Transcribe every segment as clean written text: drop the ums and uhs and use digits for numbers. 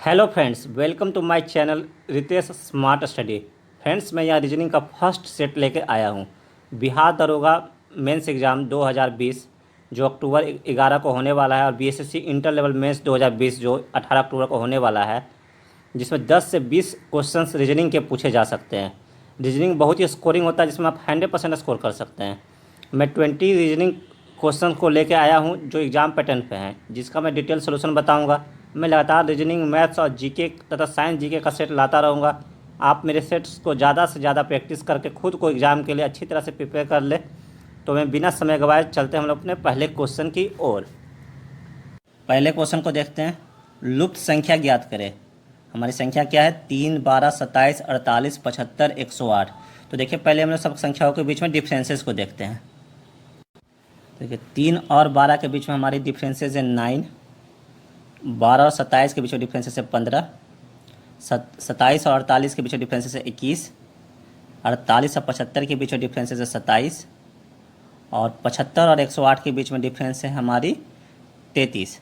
Hello friends, welcome to my channel Ritesh smart study. Friends, मैं यहाँ reasoning का first set लेके आया हूँ। बिहार दरोगा मेंस एग्ज़ाम 2020 जो अक्टूबर 11 को होने वाला है, और बीएसएससी इंटर लेवल मेंस 2020 जो 18 अक्टूबर को होने वाला है, जिसमें 10 से 20 क्वेश्चंस रीजनिंग के पूछे जा सकते हैं। रीजनिंग बहुत ही स्कोरिंग होता है, जिसमें आप 100% स्कोर कर सकते हैं। मैं 20 रीजनिंग क्वेश्चन को लेके आया हूं जो एग्ज़ाम पैटर्न पे हैं, जिसका मैं डिटेल सोल्यूशन बताऊंगा। मैं लगातार रीजनिंग, मैथ्स और जीके तथा साइंस जीके का सेट लाता रहूँगा। आप मेरे सेट्स को ज़्यादा से ज़्यादा प्रैक्टिस करके खुद को एग्ज़ाम के लिए अच्छी तरह से प्रिपेयर कर ले। तो मैं बिना समय गवाए चलते हम लोग अपने पहले क्वेश्चन की ओर। पहले क्वेश्चन को देखते हैं। लुप्त संख्या ज्ञात करें। हमारी संख्या क्या है? 3, 12, 27, 48, 75, 108। तो देखिए, पहले हम लोग सब संख्याओं के बीच में डिफरेंसेस को देखते हैं। देखिए, 3 और 12 के बीच में हमारी डिफरेंसेस है 9। 12 और 27 के बीच में डिफरेंसेस है 15। 27 और 48 के बीच में डिफरेंसेस है 21। 48 और 75 के बीच में डिफरेंसेस है 27। और 75 और 108 के बीच में डिफरेंस है हमारी 33।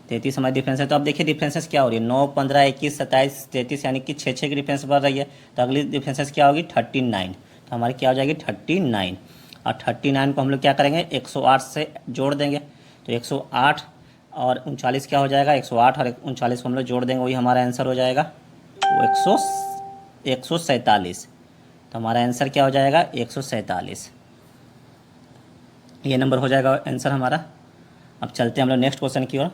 33 हमारी डिफरेंस है। तो अब देखिए डिफरेंसेस क्या हो रही है। 9, 15, 21, 27, 33, यानी कि 6 की डिफरेंस बढ़ रही है। तो अगली डिफरेंसेस क्या होगी? 39। तो हमारी क्या हो जाएगी? 39। और 39 को हम लोग क्या करेंगे? 108 से जोड़ देंगे। तो 108 और 39 क्या हो जाएगा? 108 और 39 को हम लोग जोड़ देंगे, वही हमारा आंसर हो जाएगा वो 147। तो हमारा आंसर क्या हो जाएगा? 147। ये नंबर हो जाएगा आंसर हमारा। अब चलते हैं हम लोग नेक्स्ट क्वेश्चन की ओर।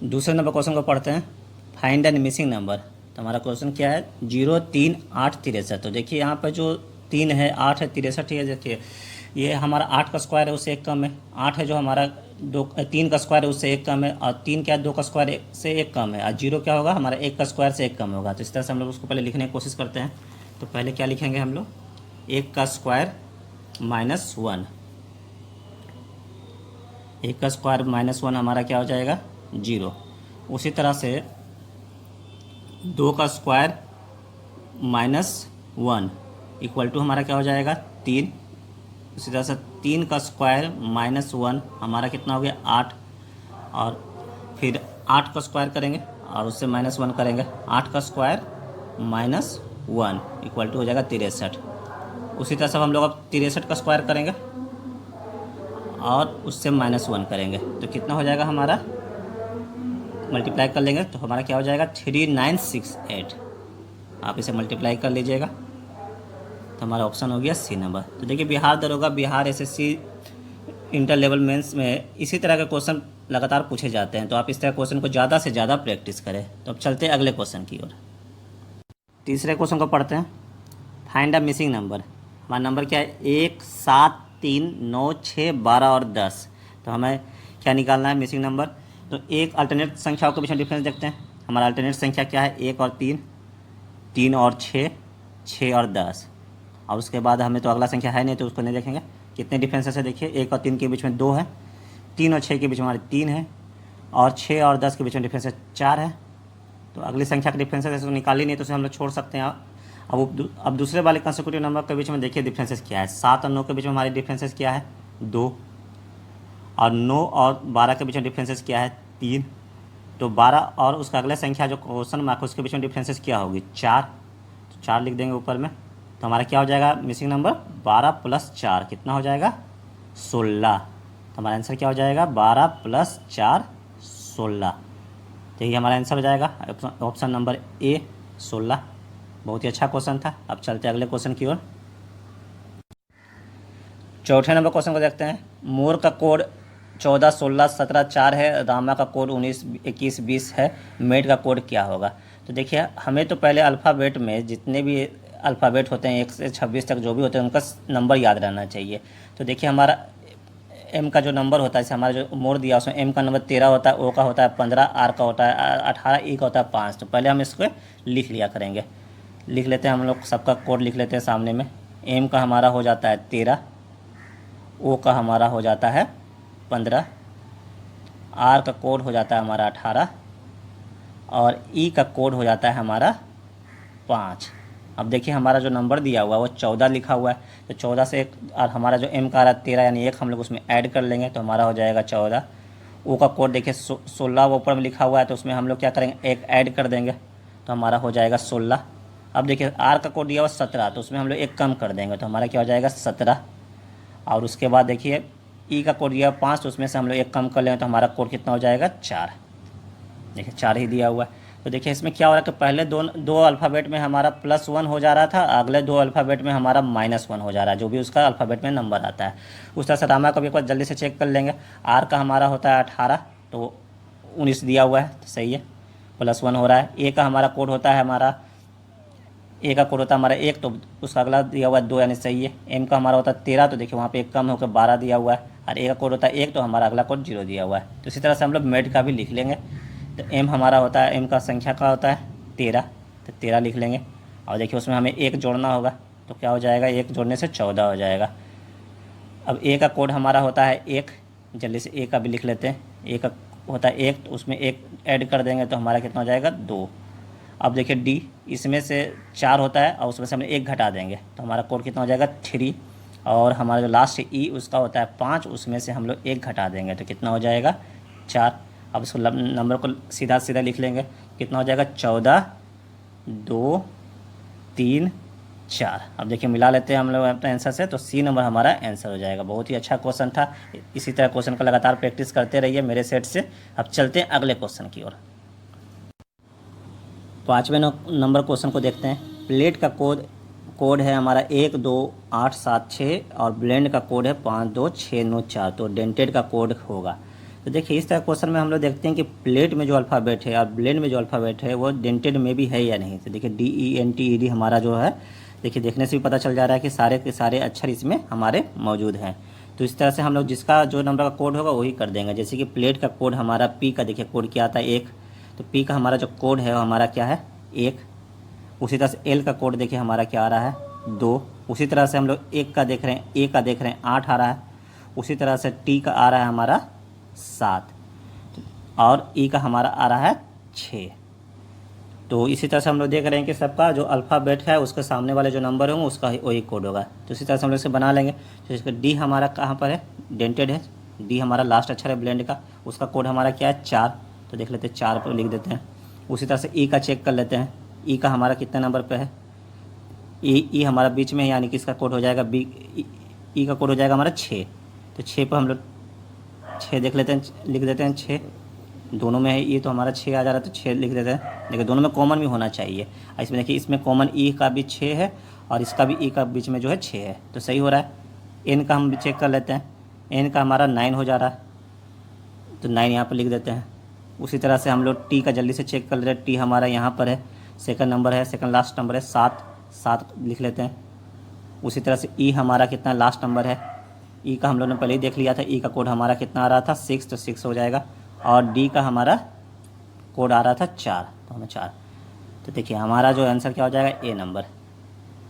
दूसरे नंबर क्वेश्चन को पढ़ते हैं। Find and missing number. तो हमारा क्वेश्चन क्या है? 0, 3, 8, 63। तो देखिए यहाँ पर जो 3 है, 8 है, 63 है। देखिए ये हमारा 8 का स्क्वायर है, उससे एक कम है। 8 है जो हमारा 3 का स्क्वायर है, उससे एक कम है। और 3 क्या है? 2 का स्क्वायर से एक कम है। और 0 क्या होगा? हमारा 1 का स्क्वायर से एक कम होगा। तो इस तरह से हम लोग उसको पहले लिखने की कोशिश करते हैं। तो पहले क्या लिखेंगे हम लोग? 1 का स्क्वायर माइनस 1। 1 का स्क्वायर माइनस 1 हमारा क्या हो जाएगा? 0। उसी तरह से 2 का स्क्वायर माइनस 1 इक्वल टू हमारा क्या हो जाएगा? 3। उसी तरह से 3 का स्क्वायर माइनस 1 हमारा कितना हो गया? 8। और फिर 8 का स्क्वायर करेंगे और उससे माइनस 1 करेंगे। 8 का स्क्वायर माइनस 1 इक्वल टू हो जाएगा 63। उसी तरह से हम लोग अब 63 का स्क्वायर करेंगे और उससे माइनस 1 करेंगे। तो कितना हो जाएगा हमारा? मल्टीप्लाई कर लेंगे तो हमारा क्या हो जाएगा? 3968। आप इसे मल्टीप्लाई कर लीजिएगा तो हमारा ऑप्शन हो गया सी नंबर। तो देखिए, बिहार दरोगा, Bihar SSC inter level mains में इसी तरह के क्वेश्चन लगातार पूछे जाते हैं। तो आप इस तरह क्वेश्चन को ज़्यादा से ज़्यादा प्रैक्टिस करें। तो अब चलते हैं अगले क्वेश्चन की ओर। तीसरे क्वेश्चन को पढ़ते हैं। Find a missing number. हमारा नंबर क्या है? 1, 7, 3, 9, 6, 12 और 10। तो हमें क्या निकालना है? Missing number. तो एक अल्टरनेट संख्याओं के बीच में डिफरेंस देखते हैं। हमारा अल्टरनेट संख्या क्या है? 1 और 3, 3 और 6, 6 और 10। और उसके बाद हमें तो अगला संख्या है नहीं, तो उसको नहीं देखेंगे। कितने डिफरेंसेस है? देखिए, 1 और 3 के बीच में 2 है, 3 और 6 के बीच में हमारे 3 है, और 6 और 10 के बीच में डिफरेंस 4 है। तो अगली संख्या का डिफरेंसेस ऐसे तो निकाली नहीं, तो उसे हम लोग छोड़ सकते हैं। अब दूसरे वाले कंसेक्यूटिव नंबर के बीच में देखिए डिफरेंसेस क्या है। 7 और 9 के बीच में हमारी डिफरेंसेस क्या है? 2। और 9 और 12 के बीच में डिफरेंसेस क्या है? 3। तो 12 और उसका अगला संख्या जो क्वेश्चन मार्क उसके बीच में डिफरेंसेस क्या होगी? 4। तो 4 लिख देंगे ऊपर में। तो हमारा क्या हो जाएगा मिसिंग नंबर? 12 + 4 कितना हो जाएगा? 16। तो हमारा आंसर क्या हो जाएगा? 12 + 4 16। तो ये हमारा आंसर हो जाएगा ऑप्शन नंबर ए, 16। बहुत ही अच्छा क्वेश्चन था। अब चलते हैं अगले क्वेश्चन की ओर। चौथे नंबर क्वेश्चन को देखते हैं। मोर का कोड 14, 16, 17, 4 है। रामा का कोड 19, 21, 20 है। मेड का कोड क्या होगा? तो देखिए, हमें तो पहले अल्फ़ाबेट में जितने भी अल्फ़ाबेट होते हैं 1 से 26 तक जो भी होते हैं उनका नंबर याद रहना चाहिए। तो देखिए, हमारा एम का जो नंबर होता है, जैसे हमारा जो मोड़ दिया उसमें एम का नंबर 13 होता है, ओ का होता है 15, आर का होता है 18, ई का होता है 5। तो पहले हम इसको लिख लिया करेंगे। लिख लेते हैं हम लोग, सबका कोड लिख लेते हैं सामने में। एम का हमारा हो जाता है 13, ओ का हमारा हो जाता है 15, आर का कोड हो जाता है हमारा 18, और ई का कोड हो जाता है हमारा 5। अब देखिए, हमारा जो नंबर दिया हुआ है वो 14 लिखा हुआ है। तो 14 से एक, और हमारा जो एम का आ रहा है 13, यानी एक हम लोग उसमें ऐड कर लेंगे तो हमारा हो जाएगा 14। ओ का कोड देखिए 16 वो ऊपर में लिखा हुआ है, तो उसमें हम लोग क्या करेंगे, एक ऐड कर देंगे तो हमारा हो जाएगा 16। अब देखिए आर का कोड दिया हुआ 17, तो उसमें हम लोग एक कम कर देंगे तो हमारा क्या हो जाएगा 17। और उसके बाद देखिए ई का कोड दिया हुआ 5, तो उसमें से हम लोग एक कम कर लेंगे तो हमारा कोड कितना हो जाएगा 4। देखिए 4 ही दिया हुआ है। तो देखिए इसमें क्या हो रहा है कि पहले दो अल्फ़ाबेट में हमारा +1 हो जा रहा था, अगले दो अल्फ़ाबेट में हमारा -1 हो जा रहा है, जो भी उसका अल्फ़ाबेट में नंबर आता है। उस तरह से रामा को भी एक बार जल्दी से चेक कर लेंगे। आर का हमारा होता है 18, तो 19 दिया हुआ है, तो सही है, +1 हो रहा है। ए का हमारा कोड होता है हमारा, ए का कोड होता है हमारा 1, तो उसका अगला दिया हुआ है 2, यानी सही है। एम का हमारा होता है 13, तो देखिए वहाँ पे एक कम होकर 12 दिया हुआ है। और ए का कोड होता है 1, तो हमारा अगला कोड 0 दिया हुआ है। तो इसी तरह से हम लोग मेड का भी लिख लेंगे। तो एम हमारा होता है, एम का संख्या का होता है 13, तो 13 लिख लेंगे। और देखिए उसमें हमें 1 जोड़ना होगा, तो क्या हो जाएगा, 1 जोड़ने से 14 हो जाएगा। अब ए का कोड हमारा होता है 1, जल्दी से ए का भी लिख लेते हैं। ए का होता है 1, तो उसमें 1 ऐड कर देंगे तो हमारा कितना हो जाएगा 2। अब देखिए डी, इसमें से 4 होता है और उसमें से हम 1 घटा देंगे तो हमारा कोड कितना हो जाएगा 3। और हमारा जो लास्ट ई उसका होता है 5, उसमें से हम लोग 1 घटा देंगे तो कितना हो जाएगा 4। अब इसको नंबर को सीधा सीधा लिख लेंगे, कितना हो जाएगा 14, 2, 3, 4। अब देखिए मिला लेते हैं हम लोग अपने आंसर से, तो सी नंबर हमारा आंसर हो जाएगा। बहुत ही अच्छा क्वेश्चन था। इसी तरह क्वेश्चन का लगातार प्रैक्टिस करते रहिए मेरे सेट से। अब चलते हैं अगले क्वेश्चन की ओर। 5वें नंबर क्वेश्चन को देखते हैं। प्लेट का कोड है हमारा 128776 और ब्लेंड का कोड है 52694, तो डेंटेड का कोड होगा। तो देखिए इस तरह क्वेश्चन में हम लोग देखते हैं कि प्लेट में जो अल्फ़ाबेट है और ब्लेंड में जो अल्फ़ाबेट है वो डेंटेड में भी है या नहीं। तो देखिए DENTED हमारा जो है, देखिए देखने से भी पता चल जा रहा है कि सारे के सारे अक्षर इसमें हमारे मौजूद हैं। तो इस तरह से हम लोग जिसका जो नंबर का कोड होगा वही कर देंगे। जैसे कि प्लेट का कोड हमारा पी का, देखिए कोड क्या आता है 1, तो पी का हमारा जो कोड है वो हमारा क्या है 1। उसी तरह से एल का कोड देखिए हमारा क्या आ रहा है 2। उसी तरह से हम लोग एक का देख रहे हैं, ए का देख रहे हैं 8 आ रहा है। उसी तरह से टी का आ रहा है हमारा 7 और ई का हमारा आ रहा है 6। तो इसी तरह से हम लोग देख रहे हैं कि सबका जो अल्फ़ाबेट है उसके सामने वाले जो नंबर होंगे उसका वही कोड होगा। तो इसी तरह से हम लोग इसे बना लेंगे। तो इसका डी हमारा कहाँ पर है, डेंटेड है। डी हमारा लास्ट अक्षर है ब्लेंड का, उसका कोड हमारा क्या है 4, तो देख लेते हैं 4 पर लिख देते हैं। उसी तरह से ई का चेक कर लेते हैं। ई का हमारा कितने नंबर पे है, ई हमारा बीच में है, यानी कि इसका कोड हो जाएगा बी, ई का कोड हो जाएगा हमारा 6। तो 6 पर हम लोग 6 देख लेते हैं, लिख देते हैं 6। दोनों में है ई, तो हमारा 6 आ जा रहा है, तो 6 लिख देते हैं। देखिए दोनों में कॉमन भी होना चाहिए। इसमें देखिए इसमें कॉमन ई का भी 6 है और इसका भी ई का बीच में जो है 6 है, तो सही हो रहा है। एन का हम भी चेक कर लेते हैं। एन का हमारा 9 हो जा रहा है, तो 9 यहाँ पर लिख देते हैं। उसी तरह से हम लोग टी का जल्दी से चेक कर लेते हैं। टी हमारा यहाँ पर है, सेकंड नंबर है, सेकंड लास्ट नंबर है 7 लिख लेते हैं। उसी तरह से ई हमारा कितना लास्ट नंबर है, ई का हम लोग ने पहले ही देख लिया था। ई का कोड हमारा कितना आ रहा था 6, तो 6 हो जाएगा। और डी का हमारा कोड आ रहा था 4, तो हमें 4। तो देखिए हमारा जो आंसर क्या हो जाएगा ए नंबर।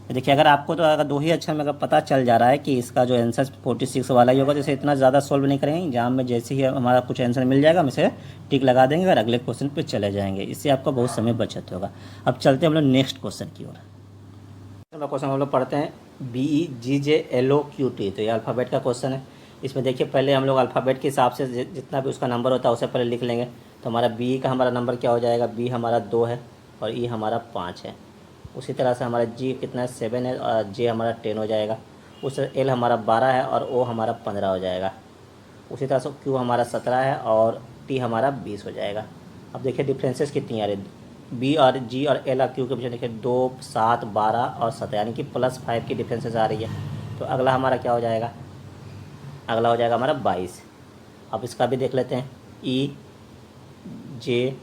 तो देखिए अगर आपको तो अगर 2 ही अक्षर में अगर पता चल जा रहा है कि इसका जो आंसर 46 वाला ही होगा, जैसे इतना ज़्यादा सोल्व नहीं करेंगे। एग्जाम में जैसे ही हमारा कुछ आंसर मिल जाएगा हम इसे टिक लगा देंगे और अगले क्वेश्चन पे चले जाएंगे। इससे आपका बहुत समय बचत होगा। अब चलते हैं हम लोग नेक्स्ट क्वेश्चन की ओर। क्वेश्चन हम लोग पढ़ते हैं BEGLOQT, तो ये अल्फ़ाबेट का क्वेश्चन है। इसमें देखिए पहले हम लोग अल्फ़ाबेट के हिसाब से जितना भी उसका नंबर होता है उसे पहले लिख लेंगे। तो हमारा बी का हमारा नंबर क्या हो जाएगा, बी हमारा 2 है और ई हमारा 5 है। उसी तरह से हमारा जी कितना है 7 है और जे हमारा 10 हो जाएगा। उस एल हमारा 12 है और ओ हमारा 15 हो जाएगा। उसी तरह से क्यू हमारा 17 है और टी हमारा 20 हो जाएगा। अब देखिए डिफरेंसेस कितनी आ रही, बी और जी और एल और क्यू के पीछे देखिए 2, 7, 12 और 17, यानी कि +5 की डिफरेंसेस आ रही है। तो अगला हमारा क्या हो जाएगा, अगला हो जाएगा हमारा 22। अब इसका भी देख लेते हैं। ई, जे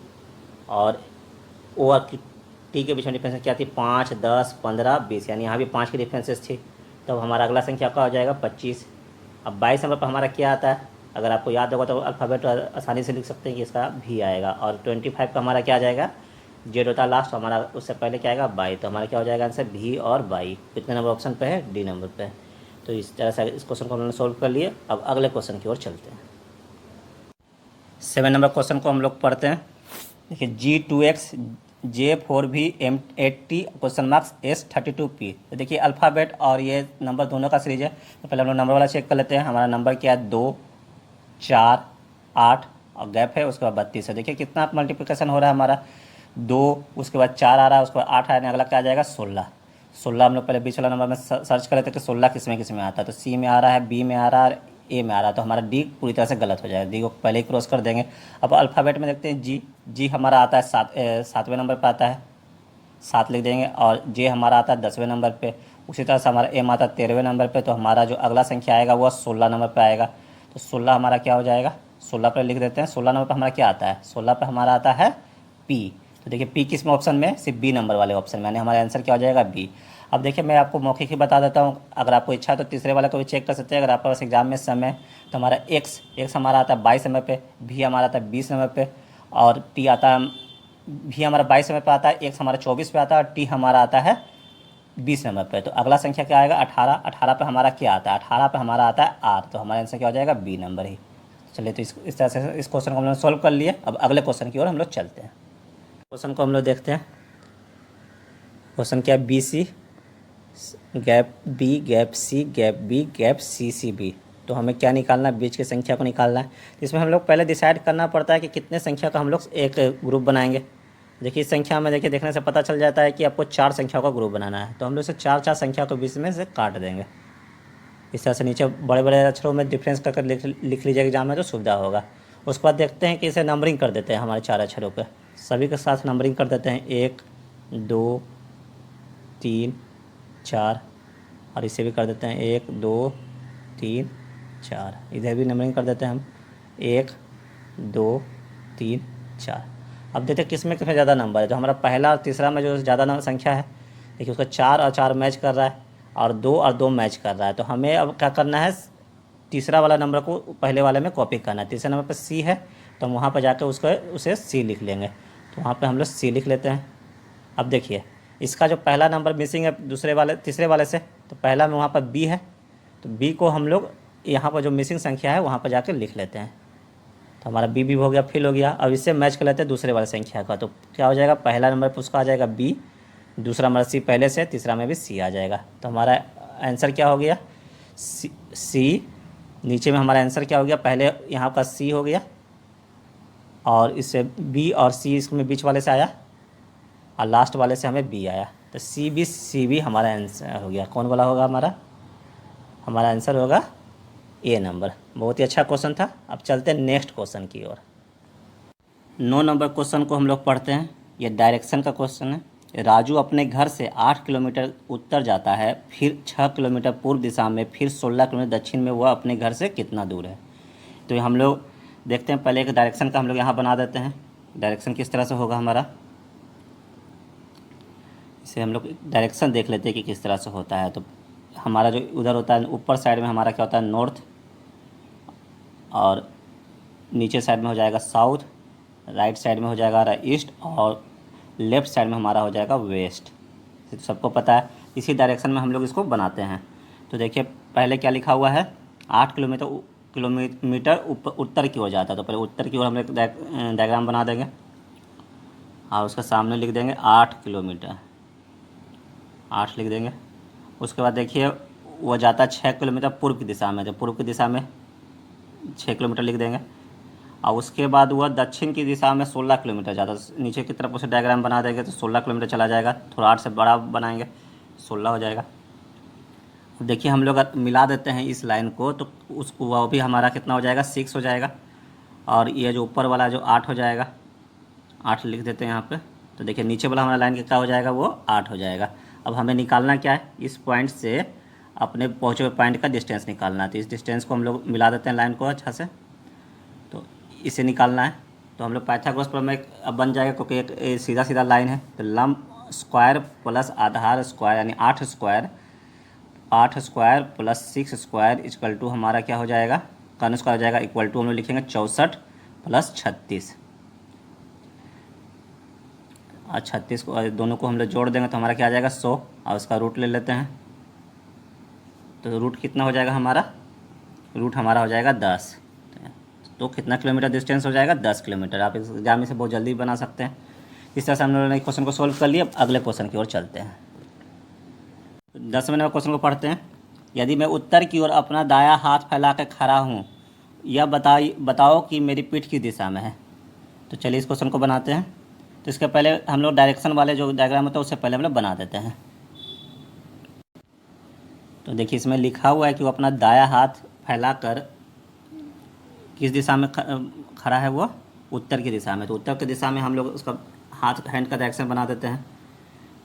और ओ और टी के बीच में डिफरेंस क्या थी 5, 10, 15, 20, यानी यहाँ भी 5 की डिफरेंसेस थी। तो हमारा अगला संख्या का हो जाएगा 25। अब 22 नंबर पर हमारा क्या आता है, अगर आपको याद होगा तो अल्फ़ाबेट आसानी से लिख सकते हैं कि इसका भी आएगा। और 25 का हमारा क्या आ जाएगा, जेड होता है लास्ट, हमारा उससे पहले क्या आएगा 22। तो हमारा क्या हो जाएगा आंसर भी और 22। कितने नंबर ऑप्शन पे है, डी नंबर पे है। तो इस तरह से इस क्वेश्चन को हमने सोल्व कर लिए। अब अगले क्वेश्चन की ओर चलते हैं। 7 नंबर क्वेश्चन को हम लोग पढ़ते हैं। देखिए G2X J4V M80 (S32P)। तो देखिए अल्फ़ाबेट और ये नंबर दोनों का सीरीज है। तो पहले हम लोग नंबर वाला चेक कर लेते हैं। हमारा नंबर क्या है 2, 4, 8 और गैप है, उसके बाद 32 है। देखिए कितना मल्टीप्लिकेशन हो रहा है हमारा, 2, उसके बाद 4 आ रहा है, उसके बाद 8 आ रहा है, अगला क्या आ जाएगा 16। 16 हम लोग पहले बीच वाला नंबर में सर्च कर लेते कि 16 किस में आता है, तो सी में आ रहा है, बी में आ रहा है, ए में आ रहा है, तो हमारा डी पूरी तरह से गलत हो जाएगा, डी को पहले ही क्रॉस कर देंगे। अब अल्फ़ाबेट में देखते हैं, जी हमारा आता है 7वें नंबर पर आता है, 7 लिख देंगे, और जे हमारा आता है 10वें नंबर पे, उसी तरह से हमारा एम आता है 13वें नंबर पे, तो हमारा जो अगला संख्या आएगा वो 16 नंबर पे आएगा। तो 16 हमारा क्या हो जाएगा, 16 पर लिख देते हैं। 16 नंबर पर हमारा क्या आता है, 16 पर हमारा आता है पी। तो देखिए पी किस में ऑप्शन में, सिर्फ बी नंबर वाले ऑप्शन में, यानी हमारा आंसर क्या हो जाएगा बी। अब देखिए मैं आपको मौखिक ही बता देता हूँ, अगर आपको इच्छा है तो तीसरे वाले को भी चेक कर सकते हैं। अगर आपके पास एग्जाम में समय, तो हमारा एक्स हमारा आता है 22 नंबर पे, भी हमारा आता है 20 नंबर पे, और टी आता है, भी हमारा 22 नंबर पे आता है, एक्स हमारा 24 पे आता है, और टी हमारा आता है 20 नंबर पे। तो अगला संख्या क्या आएगा 18। 18 पे हमारा क्या आता है, 18 पे हमारा आता है आर, तो हमारा आंसर क्या हो जाएगा बी नंबर ही। चलिए तो इस तरह से इस क्वेश्चन को हम लोग सॉल्व कर लिए। अब अगले क्वेश्चन की ओर हम लोग चलते हैं। क्वेश्चन को हम लोग देखते हैं। क्वेश्चन क्या है, B C gap B gap C gap B gap C C B. तो हमें क्या निकालना है, बीच की संख्या को निकालना है। इसमें हम लोग पहले डिसाइड करना पड़ता है कि कितने संख्या का हम लोग एक ग्रुप बनाएंगे। देखिए इस संख्या में देखिए देखने से पता चल जाता है कि आपको 4 संख्या का ग्रुप बनाना है, तो हम लोग इसे 4 संख्या को बीच में से काट देंगे। इस तरह से नीचे बड़े बड़े अक्षरों में डिफरेंस करके लिख लीजिएगा एग्जाम में, तो सुविधा होगा। उसके बाद देखते हैं कि इसे नंबरिंग कर देते हैं हमारे 4 अक्षरों पर, सभी के साथ नंबरिंग कर देते हैं 1 2 3 4, और इसे भी कर देते हैं 1 2 3 4। इधर भी नंबरिंग कर देते हैं हम 1 2 3 4। अब देखते हैं किसमें ज़्यादा नंबर है। जो हमारा पहला और तीसरा में जो ज़्यादा संख्या है, देखिए उसका 4 और 4 मैच कर रहा है, और 2 और 2 मैच कर रहा है। तो हमें अब क्या करना है, तीसरा वाला नंबर को पहले वाले में कॉपी करना है। तीसरे नंबर पर सी है, तो हम वहाँ पर जाकर उसे सी लिख लेंगे। तो वहाँ पर हम लोग सी लिख लेते हैं। अब देखिए इसका जो पहला नंबर मिसिंग है तीसरे वाले से, तो पहला में वहाँ पर बी है, तो बी को हम लोग यहाँ पर जो मिसिंग संख्या है वहाँ पर जाकर लिख लेते हैं। तो हमारा बी हो गया, फिल हो गया। अब इससे मैच कर लेते हैं दूसरे वाले संख्या का, तो क्या हो जाएगा, पहला नंबर पर उसका आ जाएगा बी, दूसरा नंबर सी पहले से, तीसरा में भी सी आ जाएगा। तो हमारा आंसर क्या हो गया, सी। नीचे में हमारा आंसर क्या हो गया, पहले यहाँ का सी हो गया, और इससे बी और सी इसमें बीच वाले से आया, और लास्ट वाले से हमें बी आया। तो सी बी हमारा आंसर हो गया। कौन वाला होगा हमारा आंसर होगा ए नंबर। बहुत ही अच्छा क्वेश्चन था। अब चलते हैं नेक्स्ट क्वेश्चन की ओर। 9 नंबर क्वेश्चन को हम लोग पढ़ते हैं। ये डायरेक्शन का क्वेश्चन है। राजू अपने घर से 8 किलोमीटर उत्तर जाता है, फिर 6 किलोमीटर पूर्व दिशा में, फिर 16 किलोमीटर दक्षिण में। वह अपने घर से कितना दूर है। तो हम लोग देखते हैं, पहले एक डायरेक्शन का हम लोग यहाँ बना देते हैं। डायरेक्शन किस तरह से होगा हमारा, इसे हम लोग डायरेक्शन देख लेते हैं कि किस तरह से होता है। तो हमारा जो उधर होता है ऊपर साइड में हमारा क्या होता है नॉर्थ, और नीचे साइड में हो जाएगा साउथ, राइट साइड में हो जाएगा ईस्ट, और लेफ़्ट साइड में हमारा हो जाएगा वेस्ट। तो सबको पता है, इसी डायरेक्शन में हम लोग इसको बनाते हैं। तो देखिए पहले क्या लिखा हुआ है, 8 किलोमीटर उत्तर की ओर जाता है। तो पहले उत्तर की ओर हम लोग डायग्राम बना देंगे, और उसके सामने लिख देंगे 8 किलोमीटर, 8 लिख देंगे। उसके बाद देखिए वो जाता है 6 किलोमीटर पूर्व की दिशा में, तो पूर्व की दिशा में 6 किलोमीटर लिख देंगे। और उसके बाद वह दक्षिण की दिशा में 16 किलोमीटर जाता है। नीचे की तरफ उसे डायग्राम बना देंगे तो 16 किलोमीटर चला जाएगा। थोड़ा 8 से बड़ा बनाएंगे, 16 हो जाएगा। अब देखिए हम लोग मिला देते हैं इस लाइन को, तो उसको वह भी हमारा कितना हो जाएगा, 6 हो जाएगा। और ये जो ऊपर वाला जो 8 हो जाएगा, 8 लिख देते हैं यहाँ पे। तो देखिए नीचे वाला हमारा लाइन क्या हो जाएगा, वो 8 हो जाएगा। अब हमें निकालना क्या है, इस पॉइंट से अपने पहुँचे हुए पॉइंट का डिस्टेंस निकालना है। तो इस डिस्टेंस को हम लोग मिला देते हैं लाइन को अच्छा से, तो इसे निकालना है। तो हम लोग पाइथागोरस प्रमेय अब बन जाएगा, क्योंकि एक सीधा सीधा लाइन है। तो लंब स्क्वायर प्लस आधार स्क्वायर यानी 8 square plus 6 square equal to हमारा क्या हो जाएगा, कर्ण स्क्वायर हो जाएगा, इक्वल टू हम लोग लिखेंगे 64 प्लस 36। और 36 को दोनों को हम लोग जोड़ देंगे तो हमारा क्या आ जाएगा 100, और उसका रूट ले लेते हैं। तो रूट कितना हो जाएगा हमारा, रूट हमारा हो जाएगा 10। तो कितना किलोमीटर डिस्टेंस हो जाएगा, 10 किलोमीटर। आप इस एग्जाम में से बहुत जल्दी बना सकते हैं। इस तरह से हम लोगों ने क्वेश्चन को सोल्व कर लिया। अब अगले क्वेश्चन की ओर चलते हैं। 10वें नंबर क्वेश्चन को पढ़ते हैं। यदि मैं उत्तर की ओर अपना दायां हाथ फैला कर खड़ा हूँ या बताओ कि मेरी पीठ किस दिशा में है। तो चलिए इस क्वेश्चन को बनाते हैं। तो इसके पहले हम लोग डायरेक्शन वाले जो डायग्राम होता है उससे पहले हम लोग बना देते हैं। तो देखिए इसमें लिखा हुआ है कि वो अपना दायां हाथ फैलाकर किस दिशा में खड़ा है, वो उत्तर की दिशा में। तो उत्तर की दिशा में हम लोग उसका हाथ हैंड का डायरेक्शन बना देते हैं,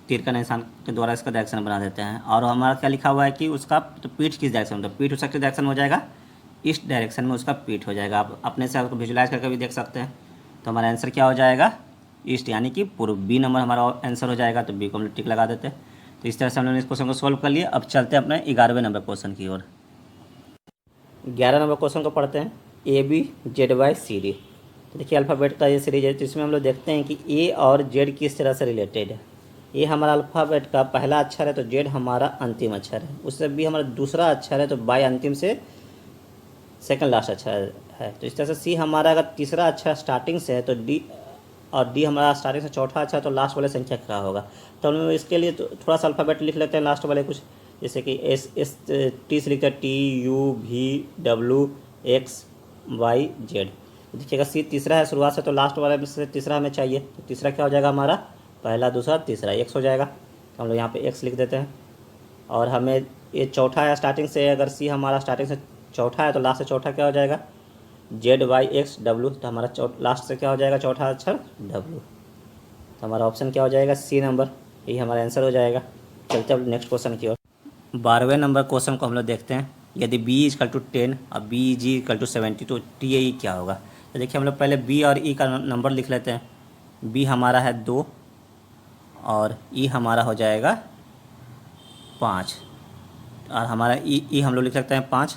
तीर का निशान के द्वारा इसका डायरेक्शन बना देते हैं। और हमारा क्या लिखा हुआ है कि उसका तो पीठ किस डायरेक्शन में, तो पीठ उसका किस डायरेक्शन हो जाएगा, इस डायरेक्शन में उसका पीठ हो जाएगा। आप अपने से आपको विजुलाइज करके भी देख सकते हैं। तो हमारा आंसर क्या हो जाएगा, ईस्ट यानी कि पूर्व। बी नंबर हमारा आंसर हो जाएगा। तो बी को हम लोग टिक लगा देते हैं। तो इस तरह से हम लोगों ने इस क्वेश्चन को सॉल्व कर लिया। अब चलते हैं अपने 11वें नंबर क्वेश्चन की ओर। 11 नंबर क्वेश्चन को पढ़ते हैं। ABZYCD। तो देखिए अल्फ़ाबेट का ये सीरीज है। तो इसमें हम लोग देखते हैं कि ए और जेड किस तरह से रिलेटेड है। ए हमारा अल्फ़ाबेट का पहला अक्षर है तो जेड हमारा अंतिम अक्षर है। उससे बी हमारा दूसरा अक्षर है तो बाई अंतिम से सेकंड लास्ट अक्षर है। तो इस तरह से सी हमारा अगर तीसरा अक्षर स्टार्टिंग से है तो डी, और डी हमारा स्टार्टिंग से चौथा अक्षर तो लास्ट वाले संख्या क्या होगा। तो हम इसके लिए तो थोड़ा सा अल्फ़ाबेट लिख लेते हैं लास्ट वाले कुछ, जैसे कि टी से लिखते हैं TUVWXYZ। देखिएगा सी तीसरा है शुरुआत से, तो लास्ट वाले में से तीसरा हमें चाहिए। तो तीसरा क्या हो जाएगा हमारा, पहला दूसरा तीसरा एक्स हो जाएगा। तो हम लोग यहाँ पे एक्स लिख देते हैं। और हमें ये चौथा है स्टार्टिंग से, अगर सी हमारा स्टार्टिंग से चौथा है तो लास्ट से चौथा क्या हो जाएगा, ZYXW। तो हमारा लास्ट से क्या हो जाएगा, चौथा अक्षर W। तो हमारा ऑप्शन क्या हो जाएगा, सी नंबर, यही हमारा आंसर हो जाएगा। चलते अब नेक्स्ट क्वेश्चन की ओर। 12वें नंबर क्वेश्चन को हम लोग देखते हैं। यदि B = 10 और BG = 70 तो TAE क्या होगा। तो देखिए हम लोग पहले बी और ई का नंबर लिख लेते हैं। बी हमारा है 2 और ई हमारा हो जाएगा 5, और हमारा ई हम लोग लिख सकते हैं 5।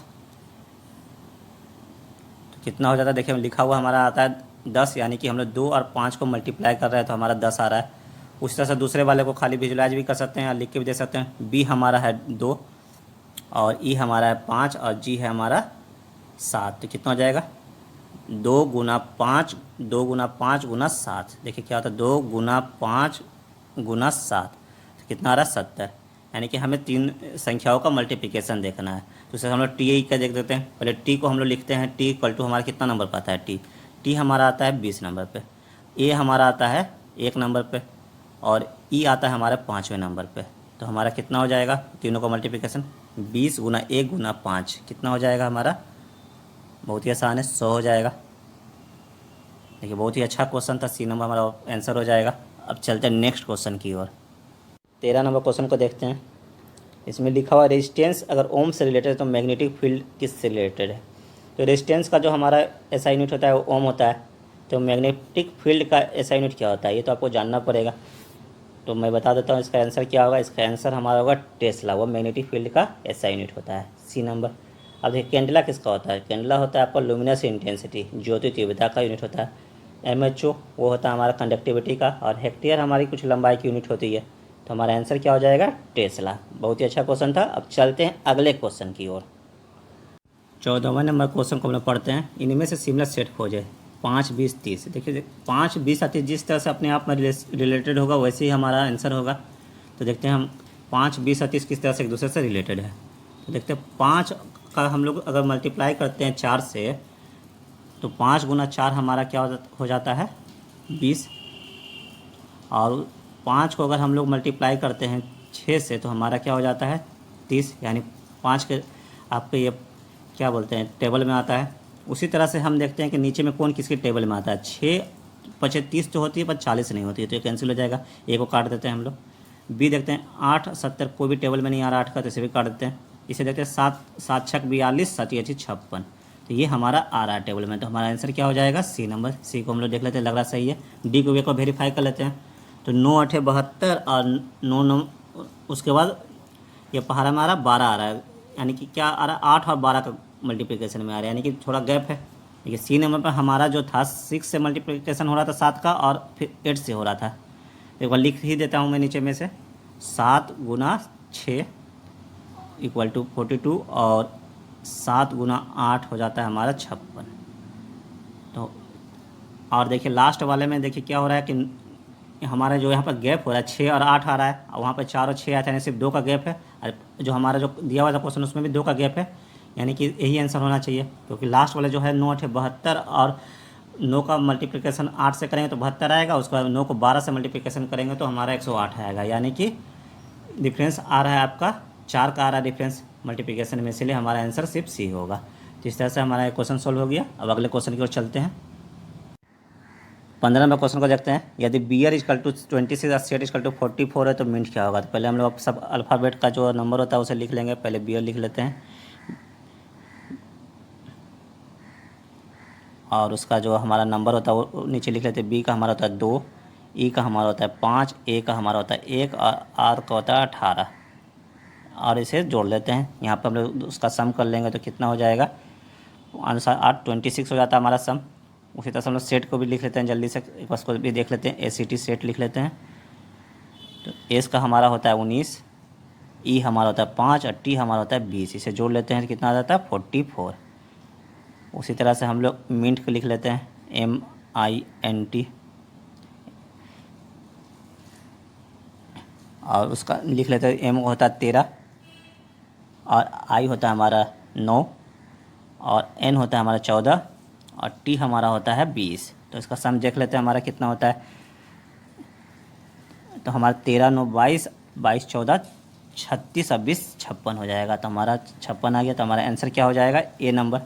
तो कितना हो जाता है, देखिए लिखा हुआ हमारा आता है 10, यानी कि हम लोग 2 और 5 को मल्टीप्लाई कर रहे हैं तो हमारा 10 आ रहा है। उस तरह से दूसरे वाले को खाली विजुलाइज भी कर सकते हैं और लिख के भी दे सकते हैं। बी हमारा है 2 और ई हमारा है 5 और जी है हमारा 7। तो कितना हो जाएगा, 2 × 5 × 7। देखिए क्या होता है, 2 × 5 × 7, तो कितना आ रहा है 70। यानी कि हमें 3 संख्याओं का मल्टीप्लिकेशन देखना है। तो उसे हम लोग TAE का देख देते हैं। पहले टी को हम लोग लिखते हैं। T = हमारा कितना नंबर पर आता है, टी हमारा आता है 20 नंबर पे। ए हमारा आता है 1 नंबर पे और ई आता है हमारे 5वें नंबर पे। तो हमारा कितना हो जाएगा, तीनों का मल्टीप्लिकेशन 20 × 1 × 5 कितना हो जाएगा हमारा, बहुत ही आसान है, 100 हो जाएगा। देखिए बहुत ही अच्छा क्वेश्चन था, सी नंबर हमारा आंसर हो जाएगा। अब चलते हैं नेक्स्ट क्वेश्चन की ओर। 13 नंबर क्वेश्चन को देखते हैं। इसमें लिखा हुआ रेजिस्टेंस अगर ओम से रिलेटेड है तो मैग्नेटिक फील्ड किस से रिलेटेड है। तो रेजिस्टेंस का जो हमारा SI यूनिट होता है वो ओम होता है। तो मैग्नेटिक फील्ड का SI यूनिट क्या होता है ये तो आपको जानना पड़ेगा। तो मैं बता देता हूँ इसका आंसर क्या होगा। इसका आंसर हमारा होगा टेस्ला। वो मैग्नेटिक फील्ड का SI यूनिट होता है, सी नंबर। अब देखिए कैंडला किसका होता है। कैंडला होता है आपका लुमिनस इंटेंसिटी, ज्योति तीव्रता का यूनिट होता है। MHO वो होता है हमारा कंडक्टिविटी का, और हेक्टेयर हमारी कुछ लंबाई की यूनिट होती है। तो हमारा आंसर क्या हो जाएगा, टेस्ला। बहुत ही अच्छा क्वेश्चन था। अब चलते हैं अगले क्वेश्चन की ओर। 14वां नंबर क्वेश्चन को हम लोग पढ़ते हैं। इनमें से सिमिलर सेट खोजें 5, 20, 30। देखिए 5, 20 और 30 जिस तरह से अपने आप में रिलेटेड होगा वैसे ही हमारा आंसर होगा। तो देखते हैं हम 5, 20 और 30 किस तरह से एक दूसरे से रिलेटेड है। तो देखते हैं 5 का हम लोग अगर मल्टीप्लाई करते हैं 4 से तो 5 × 4 हमारा क्या हो जाता है 20, और 5 को अगर हम लोग मल्टीप्लाई करते हैं 6 से तो हमारा क्या हो जाता है 30, यानी 5 के आपके ये क्या बोलते हैं टेबल में आता है। उसी तरह से हम देखते हैं कि नीचे में कौन किसके टेबल में आता है। 6 × 30 तो होती है पर 40 नहीं होती है, तो ये कैंसिल हो जाएगा। ए को काट देते हैं हम लोग। बी देखते हैं 8, 70 कोई भी टेबल में नहीं आ रहा 8 का, तो इसे भी काट देते हैं। इसे देखते हैं 7, 7 × 6 = 42, 7 × 8 = 56, तो ये हमारा आ रहा है टेबल में। तो हमारा आंसर क्या हो जाएगा, सी नंबर। सी को हम लोग देख लेते हैं, लग रहा सही है। डी को भी एक बार वेरीफाई कर लेते हैं। तो 9, 8, 72 और 9, 9 उसके बाद ये पहाड़ा में आ रहा 12 आ रहा है, यानी कि क्या आ रहा है 8 और 12 का मल्टीप्लिकेशन में आ रहा है, यानी कि थोड़ा गैप है। देखिए सी नंबर पर हमारा जो था 6 से मल्टीप्लिकेशन हो रहा था 7 का, और फिर 8 से हो रहा था। एक बार लिख ही देता हूँ मैं नीचे में से, 7 × 6 = 42 और 7 × 8 हो जाता है हमारा 56। तो और देखिए लास्ट वाले में देखिए क्या हो रहा है कि हमारा जो यहाँ पर गैप हो रहा है 6 और 8 आ रहा है, और वहाँ पर 4 और 6 आया था, यानी सिर्फ 2 का गैप है। और जो हमारा जो दिया हुआ था क्वेश्चन उसमें भी 2 का गैप है, यानी कि यही आंसर होना चाहिए, क्योंकि लास्ट वाला जो है 9 8 72 और 9 का मल्टीप्लिकेशन 8 से करेंगे तो 72 आएगा, उसके बाद 9 को 12 से मल्टीप्लिकेशन करेंगे तो हमारा 108 आएगा। यानी कि डिफरेंस आ रहा है आपका 4 का आ रहा है डिफरेंस मल्टीप्लिकेशन में, इसलिए हमारा आंसर सिर्फ सी होगा। तो इस तरह से हमारा एक क्वेश्चन सॉल्व हो गया। अब अगले क्वेश्चन की ओर चलते हैं। 15 नंबर क्वेश्चन को देखते हैं। यदि बी आर इजकल टू 26 और सी आर इजकल टू 44 है तो मिनट क्या होगा। तो पहले हम लोग सब अल्फ़ाबेट का जो नंबर होता है उसे लिख लेंगे। पहले बी आर लिख लेते हैं और उसका जो हमारा नंबर होता है वो नीचे लिख लेते हैं। बी का हमारा होता है 2, ई का हमारा होता है 5, ए का हमारा होता है 1 और आर का होता है 18 और इसे जोड़ लेते हैं। यहाँ पर हम लोग उसका सम कर लेंगे तो कितना हो जाएगा, आंसर 8 26 हो जाता है हमारा सम। उसी तरह से हम लोग सेट को भी लिख लेते हैं जल्दी से, एक बार उसको भी देख लेते हैं। ACT सेट लिख लेते हैं। तो एस का हमारा होता है 19, ई हमारा होता है 5 और टी हमारा होता है 20। इसे जोड़ लेते हैं तो कितना आ जाता है 44। उसी तरह से हम लोग मिनट को लिख लेते हैं MINT और उसका लिख लेते हैं। M होता है 13 और I होता है हमारा 9 और N होता है हमारा 14 और T हमारा होता है 20। तो इसका सम देख लेते हैं हमारा कितना होता है। तो हमारा 13 9 22, 22 14 36 और 20 56 हो जाएगा। तो हमारा 56 आ गया। तो हमारा आंसर क्या हो जाएगा, ए नंबर।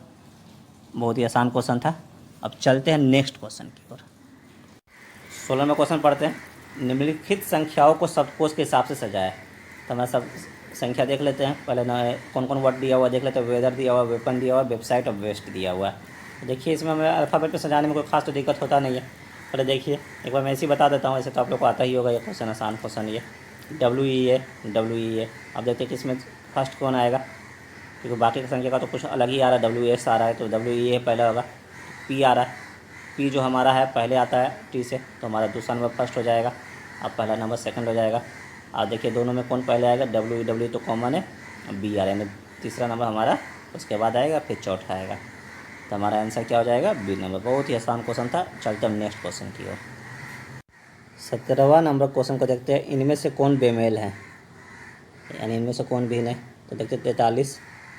बहुत ही आसान क्वेश्चन था। अब चलते हैं नेक्स्ट क्वेश्चन की ओर। 16वां क्वेश्चन पढ़ते हैं। निम्नलिखित संख्याओं को शब्दकोश के हिसाब से सजाया। तो हमारा सब संख्या देख लेते हैं। पहले ना कौन कौन वर्ड दिया हुआ देख लेते हैं। वेदर दिया हुआ, वेपन दिया हुआ, वेबसाइट और वेस्ट दिया हुआ है। देखिए इसमें हमें अल्फ़ाबेट में सजाने में कोई खास तो दिक्कत होता नहीं है। पहले देखिए एक बार मैं ऐसे ही बता देता हूँ, ऐसे तो आप लोग को आता ही होगा। ये क्वेश्चन आसान क्वेश्चन ये WEA। अब देखते हैं कि इसमें फर्स्ट कौन आएगा, क्योंकि बाकी की संख्या का तो कुछ अलग ही आ रहा है। WS आ रहा है तो WEA पहला होगा। P आ रहा है, P जो हमारा है पहले आता है T से, तो हमारा दूसरा नंबर फर्स्ट हो जाएगा। अब पहला नंबर सेकंड हो जाएगा। अब देखिए दोनों में कौन पहले आएगा, WE तो कॉमन है। B आ रहा है, तीसरा नंबर हमारा उसके बाद आएगा, फिर चौथा आएगा। तो हमारा आंसर क्या हो जाएगा, B नंबर। बहुत ही आसान क्वेश्चन था। चलते हम नेक्स्ट क्वेश्चन की ओर। 17वां नंबर क्वेश्चन को देखते हैं। इनमें से कौन बेमेल है, यानी इनमें से कौन भिन्न है। तो देखते 43,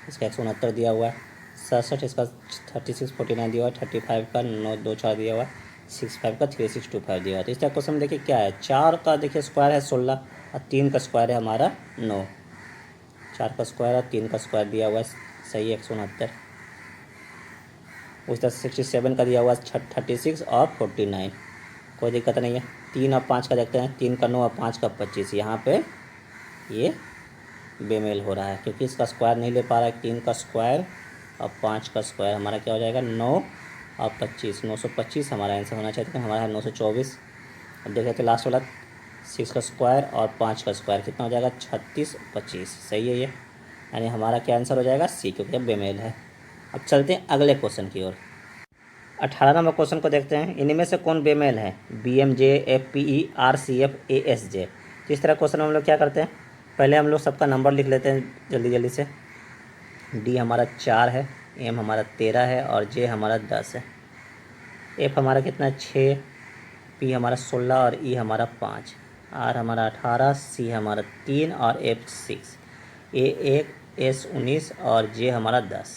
इसका 169 दिया हुआ है। 67 इसका 36 49 दिया हुआ है। 35 का 924 दिया हुआ है। 65 का 3625 दिया हुआ है। तो इसका क्वेश्चन देखिए क्या है। 4 का देखिए स्क्वायर है 16 और 3 का स्क्वायर है हमारा 9। 4 का स्क्वायर और 3 का स्क्वायर दिया हुआ है, सही है 169। उस तरह 67 का दिया हुआ है 36 और 49, कोई दिक्कत नहीं है। 3 और 5 का देखते हैं। 3 का 9 और 5 का 25। यहाँ पे ये बेमेल हो रहा है क्योंकि इसका स्क्वायर नहीं ले पा रहा है। 3 का स्क्वायर और 5 का स्क्वायर हमारा क्या हो जाएगा, 9 और 25। 925 हमारा आंसर होना चाहिए, हमारा है 924। अब देखें तो लास्ट वाला 6 का स्क्वायर और 5 का स्क्वायर कितना हो जाएगा, 36 25। सही है ये, यानी हमारा क्या आंसर हो जाएगा, सी, क्योंकि बेमेल है। अब चलते हैं अगले क्वेश्चन की ओर। 18 नंबर क्वेश्चन को देखते हैं। इनमें से कौन बेमेल है, BMJ FPE RCF ASJ। तो इस तरह क्वेश्चन हम लोग क्या करते हैं, पहले हम लोग सबका नंबर लिख लेते हैं जल्दी जल्दी से। D हमारा 4 है, M हमारा 13 है और J हमारा 10 है। F हमारा कितना है 6, P हमारा 16 और E हमारा 5, R हमारा 18, C हमारा 3 और F 6, A 1, S 19 और J हमारा 10।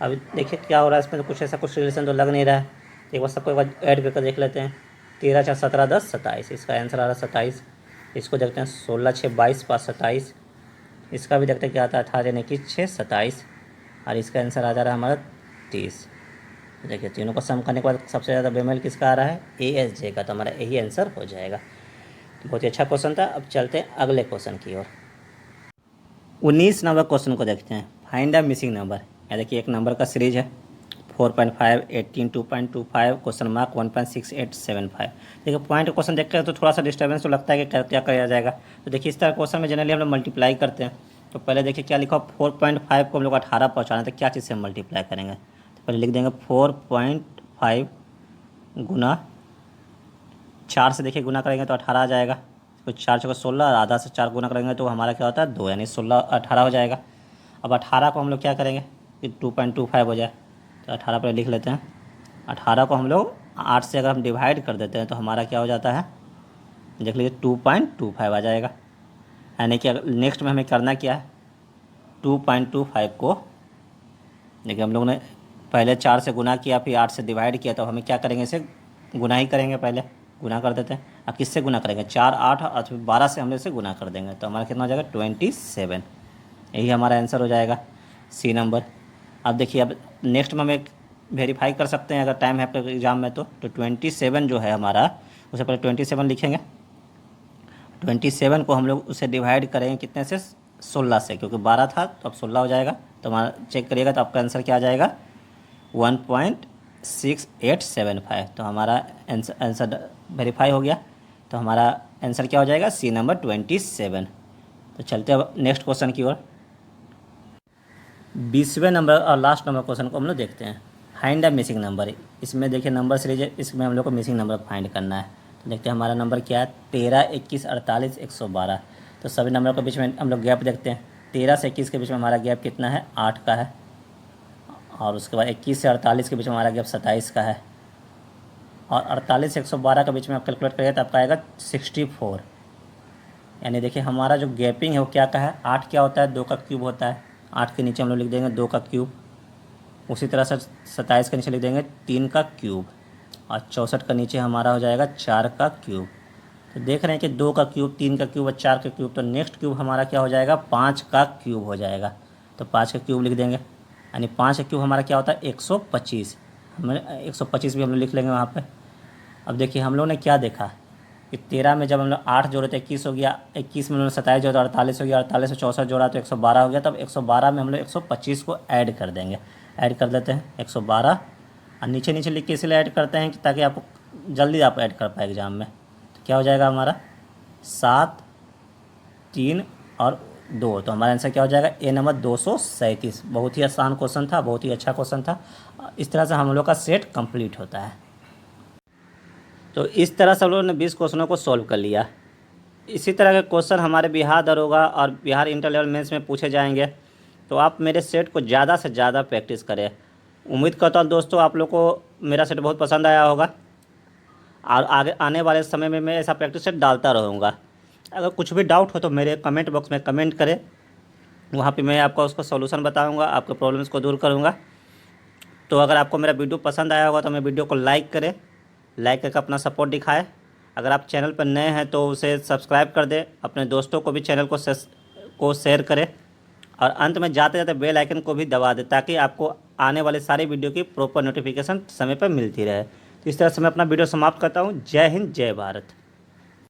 अब देखिए क्या हो रहा है इसमें, तो कुछ ऐसा कुछ रिलेशन तो लग नहीं रहा है। एक बार सबको एक बार ऐड करके देख लेते हैं। 13 4 17 10 27, इसका आंसर आ रहा है 27। इसको देखते हैं 16 6 22 5 27, इसका भी देखते हैं क्या आता है 18 यानी कि 6 27 और इसका आंसर आ जा रहा है हमारा 30। देखिए तीनों को सम करने के बाद सबसे ज़्यादा बेमेल किसका आ रहा है, ASJ का। तो हमारा यही आंसर हो जाएगा। बहुत ही अच्छा क्वेश्चन था। अब चलते हैं अगले क्वेश्चन की ओर। 19 नंबर क्वेश्चन को देखते हैं। Find the missing number. या देखिए एक नंबर का सीरीज है 4.5 18 2.25 क्वेश्चन मार्क 1.6875। देखिए पॉइंट क्वेश्चन देखते हैं तो थोड़ा सा डिस्टर्बेंस तो लगता है कि क्या किया जाएगा। तो देखिए इस तरह क्वेश्चन में जनरली हम लोग मल्टीप्लाई करते हैं। तो पहले देखिए क्या लिखा, 4.5 को हम लोग 18 पहुँचाना है तो क्या चीज़ से मल्टीप्लाई करेंगे। तो पहले लिख देंगे 4.5 गुना 4 से, देखिए गुना करेंगे तो 18 आ जाएगा। तो 4 चौका 16 और आधा से 4 गुना करेंगे तो हमारा क्या होता है 2, यानी 16 18 हो जाएगा। अब 18 को हम लोग क्या करेंगे कि 2.25 हो जाए, तो 18 पर लिख लेते हैं। 18 को हम लोग 8 से अगर हम डिवाइड कर देते हैं तो हमारा क्या हो जाता है, देख लीजिए 2.25 आ जाएगा। यानी कि नेक्स्ट में हमें करना क्या है, 2.25 को देखिए हम लोग ने पहले 4 से गुना किया, फिर 8 से डिवाइड किया, तो हमें क्या करेंगे, इसे गुना ही करेंगे, पहले गुना कर देते हैं। अब किससे गुना करेंगे, 4 8 और फिर 12 से हम लोग इसे गुना कर देंगे, तो हमारा कितना हो जाएगा 27। यही हमारा आंसर हो जाएगा सी नंबर। अब देखिए, अब नेक्स्ट में हम एक वेरीफाई कर सकते हैं अगर टाइम है आपके एग्जाम में, तो 27 जो है हमारा, उसे पहले 27 लिखेंगे। 27 को हम लोग उसे डिवाइड करेंगे कितने से, 16 से, क्योंकि 12 था तो अब 16 हो जाएगा। तो हमारा चेक करिएगा तो आपका आंसर क्या आ जाएगा, 1.6875। तो हमारा आंसर वेरीफाई हो गया। तो हमारा आंसर क्या हो जाएगा, सी नंबर 27। तो चलते हैं अब नेक्स्ट क्वेश्चन की ओर। 20वें नंबर और लास्ट नंबर क्वेश्चन को हम लोग देखते हैं। Find the missing number. इसमें देखिए नंबर सीरीज है, इसमें हम लोग को मिसिंग नंबर फाइंड करना है। तो देखते हैं हमारा नंबर क्या है, 13 21 48 112। तो सभी नंबर के बीच में हम लोग गैप देखते हैं। 13 से 21 के बीच में हमारा गैप कितना है, 8 का है। और उसके बाद 21 से 48 के बीच में हमारा गैप 27 का है। और 48 से 112 के बीच में आप कैलकुलेट करिए तो आपका आएगा 64। यानी देखिए हमारा जो गैपिंग है वो क्या का है, 8 क्या होता है, 2 का क्यूब होता है। 8 के नीचे हम लोग लिख देंगे 2 का क्यूब। उसी तरह से 27 के नीचे लिख देंगे 3 का क्यूब। और 64 का नीचे हमारा हो जाएगा 4 का क्यूब। तो देख रहे हैं कि 2 का क्यूब, 3 का क्यूब और 4 का क्यूब, तो नेक्स्ट क्यूब हमारा क्या हो जाएगा, 5 का क्यूब हो जाएगा। तो 5 का क्यूब लिख देंगे, यानी 5 का क्यूब हमारा क्या होता है, 125। हमें 125 भी हम लोग लिख लेंगे वहाँ पे। अब देखिए हम लोग ने क्या देखा कि 13 में जब हम लोग 8 जोड़े तो 21 हो गया, 21 में हम लोग 27 जोड़े तो 48 हो गया, 48 से 64 जोड़ा तो 112 हो गया। तब 112 में हम लोग 125 को ऐड कर देंगे। ऐड कर देते हैं 112, और नीचे नीचे लिख के इसलिए ऐड करते हैं कि ताकि आप जल्दी आप ऐड कर पाए एग्जाम में। तो क्या हो जाएगा हमारा 7 3 और 2। तो हमारा आंसर क्या हो जाएगा, ए नंबर 237। बहुत ही आसान क्वेश्चन था, बहुत ही अच्छा क्वेश्चन था। इस तरह से हम लोग का सेट कंप्लीट होता है। तो इस तरह से हम लोगों ने 20 क्वेश्चनों को सॉल्व कर लिया। इसी तरह के क्वेश्चन हमारे बिहार दरोगा और बिहार इंटर लेवल मेंस में पूछे जाएंगे। तो आप मेरे सेट को ज़्यादा से ज़्यादा प्रैक्टिस करें। उम्मीद करता हूँ दोस्तों आप लोग को मेरा सेट बहुत पसंद आया होगा, और आगे आने वाले समय में मैं ऐसा प्रैक्टिस सेट डालता रहूँगा। अगर कुछ भी डाउट हो तो मेरे कमेंट बॉक्स में कमेंट करें, वहाँ पे मैं आपको उसका सॉल्यूशन बताऊँगा, आपके प्रॉब्लम्स को दूर करूँगा। तो अगर आपको मेरा वीडियो पसंद आया होगा तो मेरे वीडियो को लाइक करें, लाइक करके अपना सपोर्ट दिखाएं। अगर आप चैनल पर नए हैं तो उसे सब्सक्राइब कर दें, अपने दोस्तों को भी चैनल को शेयर करें, और अंत में जाते जाते बेल आइकन को भी दबा दें ताकि आपको आने वाले सारी वीडियो की प्रॉपर नोटिफिकेशन समय पर मिलती रहे। तो इस तरह से मैं अपना वीडियो समाप्त करता हूँ। जय हिंद, जय भारत।